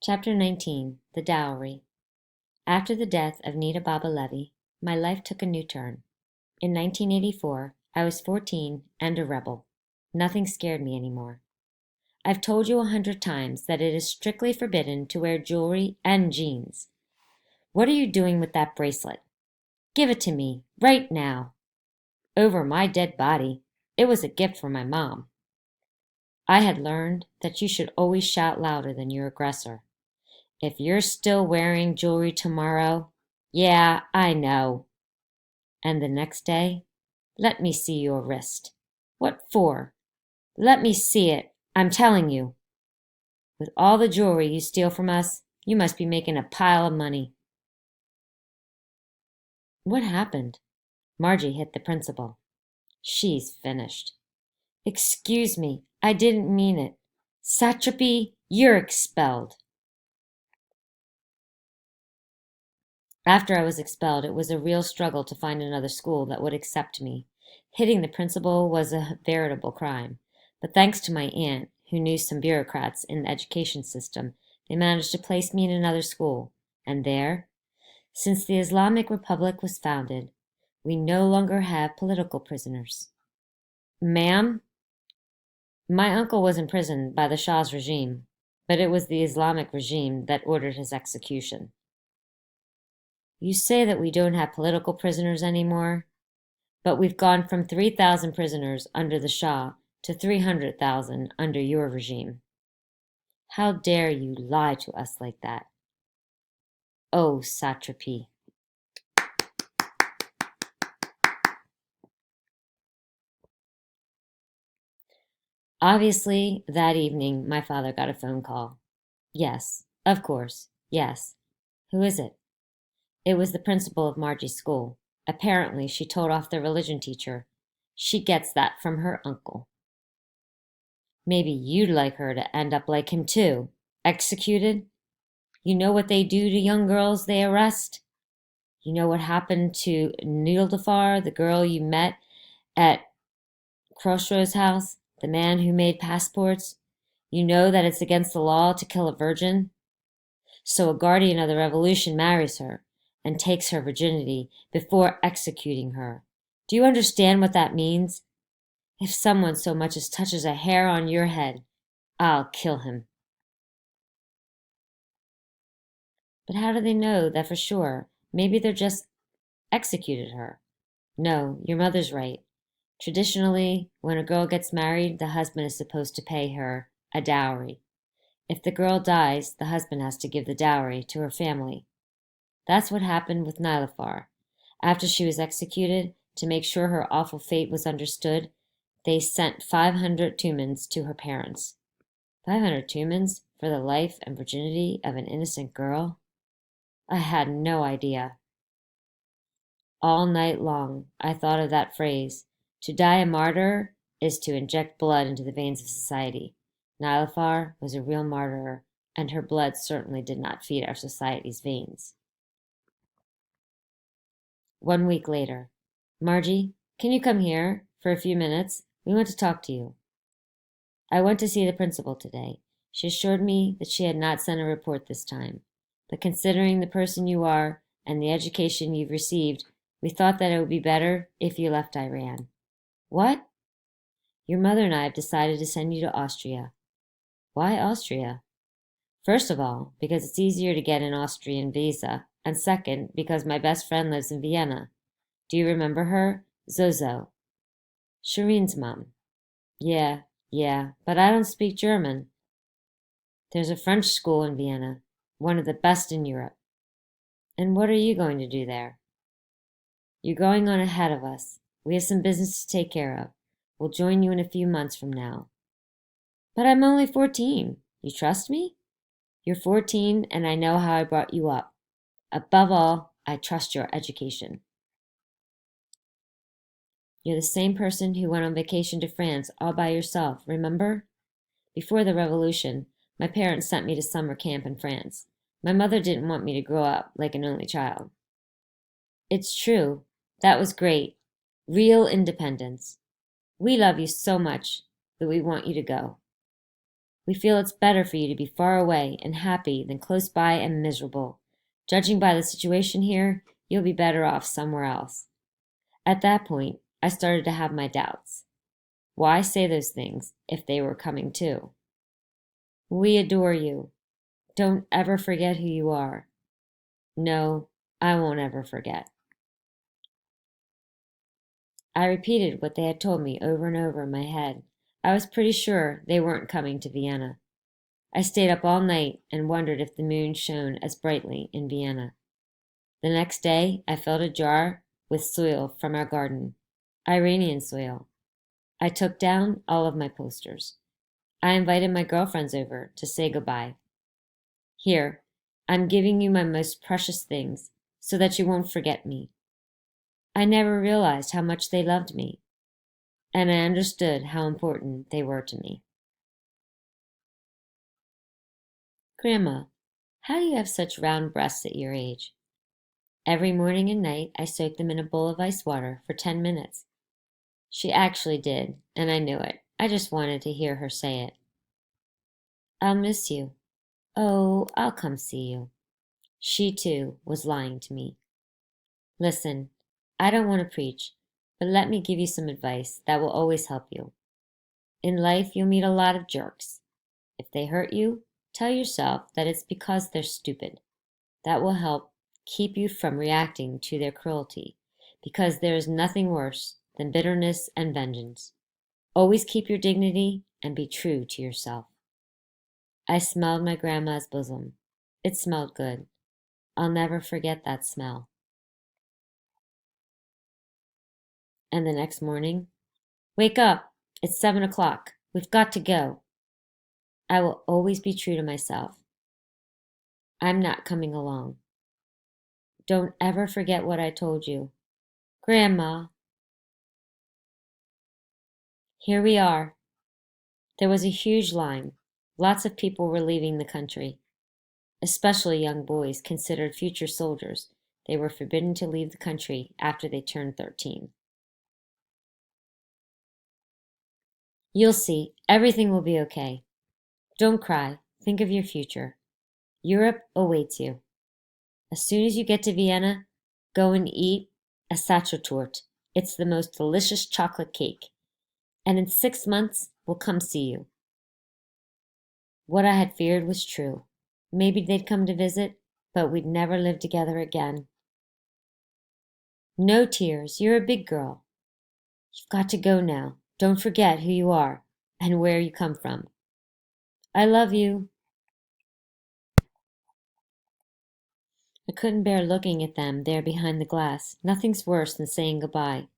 Chapter 19. The Dowry. After the death of Nita Baba Levy, my life took a new turn. In 1984, I was 14 and a rebel. Nothing scared me anymore. I've told you 100 times that it is strictly forbidden to wear jewelry and jeans. What are you doing with that bracelet? Give it to me, right now. Over my dead body. It was a gift from my mom. I had learned that you should always shout louder than your aggressor. If you're still wearing jewelry tomorrow, yeah, I know. And the next day, let me see your wrist. What for? Let me see it, I'm telling you. With all the jewelry you steal from us, you must be making a pile of money. What happened? Margie hit the principal. She's finished. Excuse me, I didn't mean it. Satrapy, you're expelled. After I was expelled, it was a real struggle to find another school that would accept me. Hitting the principal was a veritable crime, but thanks to my aunt, who knew some bureaucrats in the education system, they managed to place me in another school. And there, since the Islamic Republic was founded, we no longer have political prisoners. Ma'am? My uncle was imprisoned by the Shah's regime, but it was the Islamic regime that ordered his execution. You say that we don't have political prisoners anymore, but we've gone from 3,000 prisoners under the Shah to 300,000 under your regime. How dare you lie to us like that? Oh, satrapy. Obviously, that evening, my father got a phone call. Yes, of course, yes. Who is it? It was the principal of Margie's school. Apparently, she told off the religion teacher. She gets that from her uncle. Maybe you'd like her to end up like him too. Executed? You know what they do to young girls they arrest? You know what happened to Nildafar, the girl you met at Khosrow's house, the man who made passports? You know that it's against the law to kill a virgin? So a guardian of the revolution marries her and takes her virginity before executing her. Do you understand what that means? If someone so much as touches a hair on your head, I'll kill him. But how do they know that for sure? Maybe they're just executed her. No, your mother's right. Traditionally, when a girl gets married, the husband is supposed to pay her a dowry. If the girl dies, the husband has to give the dowry to her family. That's what happened with Nilafar. After she was executed, to make sure her awful fate was understood, they sent 500 tumens to her parents. 500 tumens for the life and virginity of an innocent girl? I had no idea. All night long, I thought of that phrase. To die a martyr is to inject blood into the veins of society. Nilafar was a real martyr, and her blood certainly did not feed our society's veins. 1 week later. Margie, can you come here for a few minutes? We want to talk to you. I went to see the principal today. She assured me that she had not sent a report this time. But considering the person you are and the education you've received, we thought that it would be better if you left Iran. What? Your mother and I have decided to send you to Austria. Why Austria? First of all, because it's easier to get an Austrian visa, and second, because my best friend lives in Vienna. Do you remember her? Zozo. Shireen's mom. Yeah, but I don't speak German. There's a French school in Vienna, one of the best in Europe. And what are you going to do there? You're going on ahead of us. We have some business to take care of. We'll join you in a few months from now. But I'm only 14. You trust me? You're 14, and I know how I brought you up. Above all, I trust your education. You're the same person who went on vacation to France all by yourself, remember? Before the revolution, my parents sent me to summer camp in France. My mother didn't want me to grow up like an only child. It's true. That was great. Real independence. We love you so much that we want you to go. We feel it's better for you to be far away and happy than close by and miserable. Judging by the situation here, you'll be better off somewhere else." At that point, I started to have my doubts. Why say those things if they were coming too? "We adore you. Don't ever forget who you are." No, I won't ever forget. I repeated what they had told me over and over in my head. I was pretty sure they weren't coming to Vienna. I stayed up all night and wondered if the moon shone as brightly in Vienna. The next day, I filled a jar with soil from our garden, Iranian soil. I took down all of my posters. I invited my girlfriends over to say goodbye. "Here, I'm giving you my most precious things so that you won't forget me." I never realized how much they loved me, and I understood how important they were to me. "Grandma, how do you have such round breasts at your age?" Every morning and night I soaked them in a bowl of ice water for 10 minutes. She actually did, and I knew it. I just wanted to hear her say it. "I'll miss you." "Oh, I'll come see you." She, too, was lying to me. Listen, I don't want to preach, but let me give you some advice that will always help you. In life, you'll meet a lot of jerks. If they hurt you, tell yourself that it's because they're stupid. That will help keep you from reacting to their cruelty, because there is nothing worse than bitterness and vengeance. Always keep your dignity and be true to yourself. I smelled my grandma's bosom. It smelled good. I'll never forget that smell. And the next morning, "Wake up! It's 7 o'clock. We've got to go." I will always be true to myself. I'm not coming along. Don't ever forget what I told you. Grandma. Here we are. There was a huge line. Lots of people were leaving the country, especially young boys considered future soldiers. They were forbidden to leave the country after they turned 13. "You'll see, everything will be okay. Don't cry. Think of your future. Europe awaits you. As soon as you get to Vienna, go and eat a Sachertorte. It's the most delicious chocolate cake. And in 6 months, we'll come see you." What I had feared was true. Maybe they'd come to visit, but we'd never live together again. No tears. You're a big girl. You've got to go now. Don't forget who you are and where you come from. I love you. I couldn't bear looking at them there behind the glass. Nothing's worse than saying goodbye.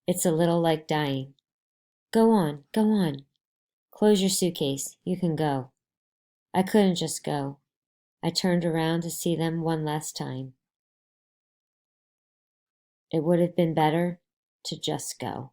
It's a little like dying. Go on, go on. Close your suitcase. You can go. I couldn't just go. I turned around to see them one last time. It would have been better to just go.